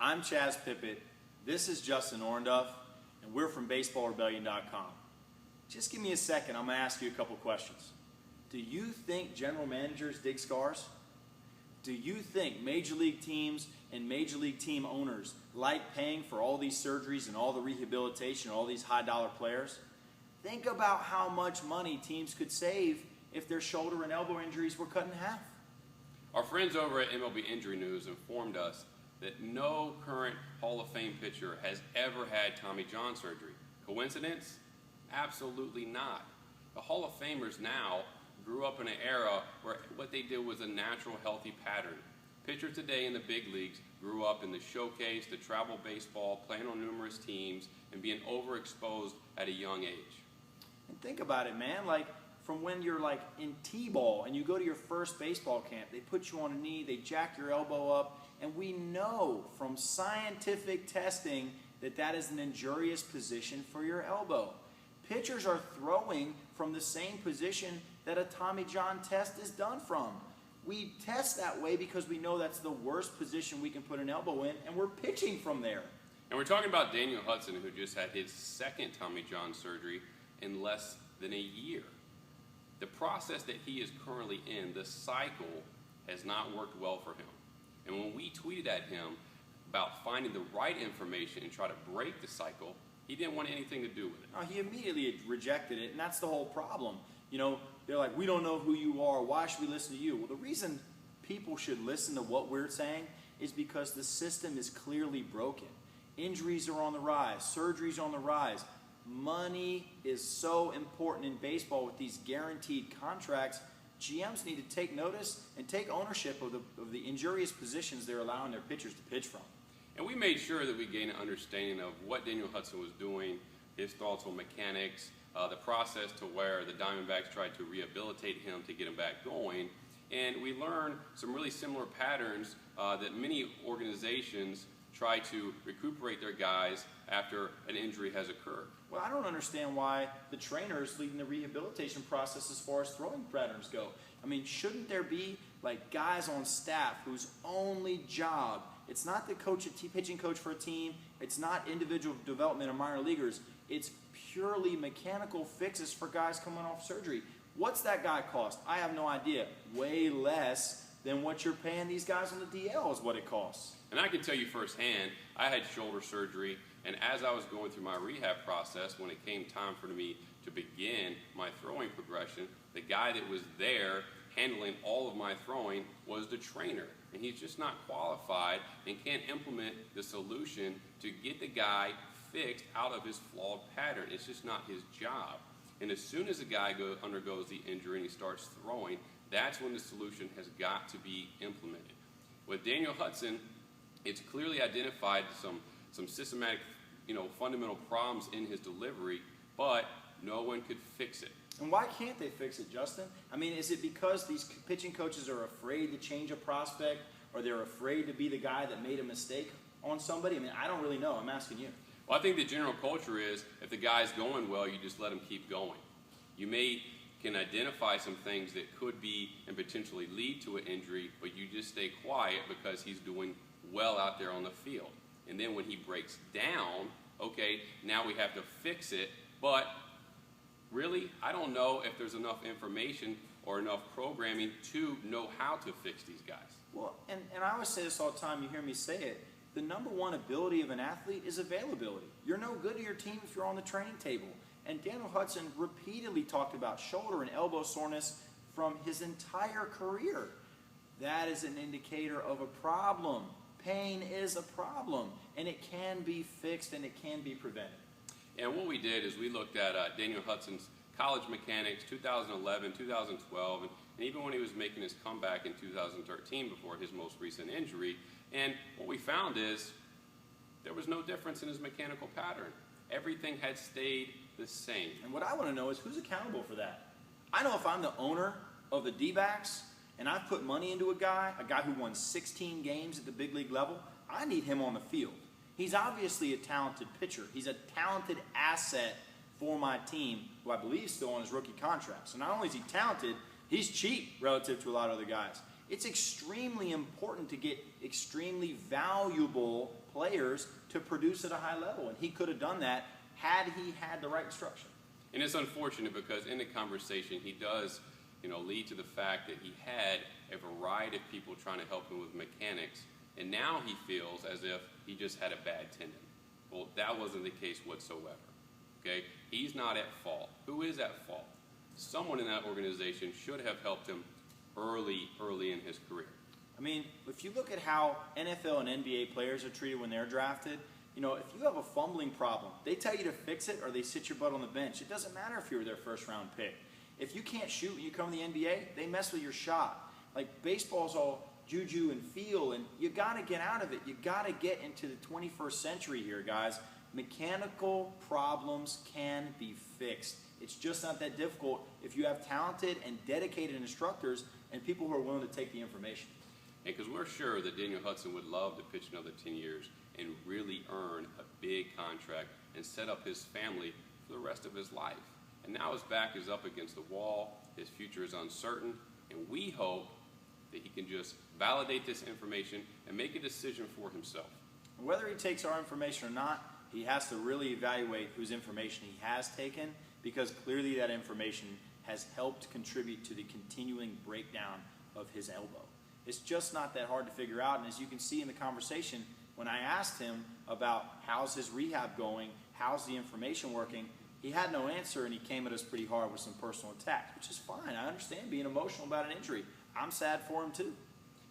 I'm Chaz Pippett, this is Justin Ornduff, and we're from BaseballRebellion.com. Just give me a second, I'm going to ask you a couple questions. Do you think general managers dig scars? Do you think major league teams and major league team owners like paying for all these surgeries and all the rehabilitation and all these high dollar players? Think about how much money teams could save if their shoulder and elbow injuries were cut in half. Our friends over at MLB Injury News informed us that no current Hall of Fame pitcher has ever had Tommy John surgery. Coincidence? Absolutely not. The Hall of Famers now grew up in an era where what they did was a natural, healthy pattern. Pitchers today in the big leagues grew up in the showcase, the travel baseball, playing on numerous teams, and being overexposed at a young age. And think about it, man. Like, from when you're like in T-ball and you go to your first baseball camp, they put you on a knee, they jack your elbow up, and we know from scientific testing that that is an injurious position for your elbow. Pitchers are throwing from the same position that a Tommy John test is done from. We test that way because we know that's the worst position we can put an elbow in, and we're pitching from there. And we're talking about Daniel Hudson, who just had his second Tommy John surgery in less than a year. The process that he is currently in, the cycle, has not worked well for him. And when we tweeted at him about finding the right information and try to break the cycle, he didn't want anything to do with it. No, he immediately rejected it, and that's the whole problem. You know, they're like, we don't know who you are. Why should we listen to you? Well, the reason people should listen to what we're saying is because the system is clearly broken. Injuries are on the rise. Surgeries are on the rise. Money is so important in baseball with these guaranteed contracts. GMs need to take notice and take ownership of the injurious positions they're allowing their pitchers to pitch from. And we made sure that we gained an understanding of what Daniel Hudson was doing, his thoughts on mechanics, the process to where the Diamondbacks tried to rehabilitate him to get him back going. And we learned some really similar patterns that many organizations try to recuperate their guys after an injury has occurred. Well, I don't understand why the trainer is leading the rehabilitation process as far as throwing patterns go. I mean, shouldn't there be like guys on staff whose only job, it's not the coach, pitching coach for a team, it's not individual development of minor leaguers, it's purely mechanical fixes for guys coming off surgery. What's that guy cost? I have no idea. Way less than what you're paying these guys on the DL is what it costs. And I can tell you firsthand, I had shoulder surgery, and as I was going through my rehab process, when it came time for me to begin my throwing progression, the guy that was there handling all of my throwing was the trainer. And he's just not qualified and can't implement the solution to get the guy fixed out of his flawed pattern. It's just not his job. And as soon as the guy undergoes the injury and he starts throwing, that's when the solution has got to be implemented. With Daniel Hudson, it's clearly identified some systematic, fundamental problems in his delivery, but no one could fix it. And why can't they fix it, Justin? I mean, is it because these pitching coaches are afraid to change a prospect, or they're afraid to be the guy that made a mistake on somebody? I mean, I don't really know. I'm asking you. Well, I think the general culture is if the guy's going well, you just let him keep going. You can identify some things that could be and potentially lead to an injury, but you just stay quiet because he's doing well out there on the field. And then when he breaks down, okay, now we have to fix it, but really, I don't know if there's enough information or enough programming to know how to fix these guys. Well, and I always say this all the time, you hear me say it, the number one ability of an athlete is availability. You're no good to your team if you're on the training table. And Daniel Hudson repeatedly talked about shoulder and elbow soreness from his entire career. That is an indicator of a problem. Pain is a problem, and it can be fixed and it can be prevented. And what we did is we looked at Daniel Hudson's college mechanics, 2011, 2012, and even when he was making his comeback in 2013 before his most recent injury. And what we found is there was no difference in his mechanical pattern. Everything had stayed the same. And what I want to know is who's accountable for that? I know if I'm the owner of the D-backs and I've put money into a guy who won 16 games at the big league level, I need him on the field. He's obviously a talented pitcher. He's a talented asset for my team, who I believe is still on his rookie contract. So not only is he talented, he's cheap relative to a lot of other guys. It's extremely important to get extremely valuable players to produce at a high level, and he could have done that had he had the right instruction. And it's unfortunate because in the conversation he does, lead to the fact that he had a variety of people trying to help him with mechanics, and now he feels as if he just had a bad tendon. Well, that wasn't the case whatsoever. Okay? He's not at fault. Who is at fault? Someone in that organization should have helped him early in his career. I mean, if you look at how NFL and NBA players are treated when they're drafted, if you have a fumbling problem, they tell you to fix it or they sit your butt on the bench. It doesn't matter if you were their first-round pick. If you can't shoot when you come to the NBA, they mess with your shot. Like, baseball's all juju and feel, and you got to get out of it. You got to get into the 21st century here, guys. Mechanical problems can be fixed. It's just not that difficult if you have talented and dedicated instructors and people who are willing to take the information. And because we're sure that Daniel Hudson would love to pitch another 10 years and really earn a big contract and set up his family for the rest of his life. And now his back is up against the wall, his future is uncertain, and we hope that he can just validate this information and make a decision for himself. Whether he takes our information or not, he has to really evaluate whose information he has taken, because clearly that information has helped contribute to the continuing breakdown of his elbow. It's just not that hard to figure out, and as you can see in the conversation, when I asked him about how's his rehab going, how's the information working, he had no answer, and he came at us pretty hard with some personal attacks, which is fine. I understand being emotional about an injury. I'm sad for him too.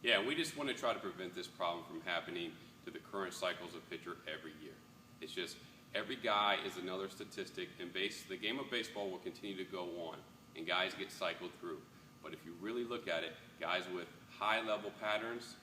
Yeah, we just want to try to prevent this problem from happening to the current cycles of pitcher every year. It's just every guy is another statistic, and the game of baseball will continue to go on, and guys get cycled through. But if you really look at it, guys with high-level patterns,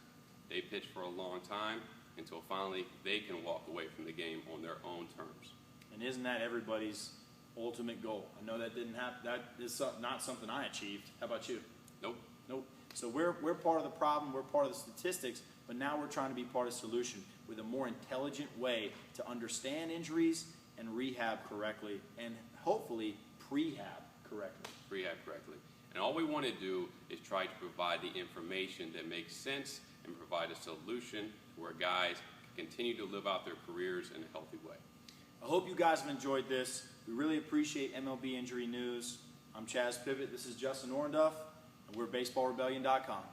they pitch for a long time until finally they can walk away from the game on their own terms. And isn't that everybody's ultimate goal? I know that didn't happen. That is not something I achieved. How about you? Nope. Nope. So we're part of the problem, we're part of the statistics, but now we're trying to be part of the solution with a more intelligent way to understand injuries and rehab correctly, and hopefully prehab correctly. Rehab correctly. And all we want to do is try to provide the information that makes sense and provide a solution where guys can continue to live out their careers in a healthy way. I hope you guys have enjoyed this. We really appreciate MLB Injury News. I'm Chaz Pivot. This is Justin Orenduff, and we're BaseballRebellion.com.